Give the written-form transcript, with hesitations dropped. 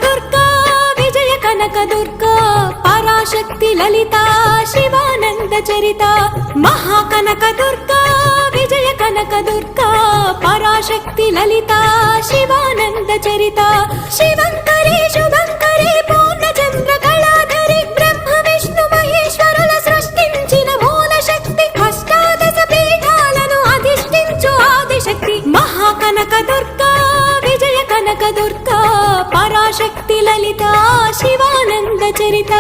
దుర్గా విజయ కనక దుర్గా పరాశక్తి లలిత శివానంద చరిత మహాకనక దుర్గా విజయ కనక దుర్గా పరాశక్తి లలిత శివానంద చరిత శివంకరి శుభంకరి పూర్ణచంద్ర కళాధరి బ్రహ్మ విష్ణు మహేశ్వరుల సృష్టించిన మూల శక్తి అష్టాదశ పీఠాలను అధిష్ఠించు ఆదిశక్తి మహాకనక దుర్గా విజయ కనక దుర్గా పరాశక్తి లలిత శివానంద చరిత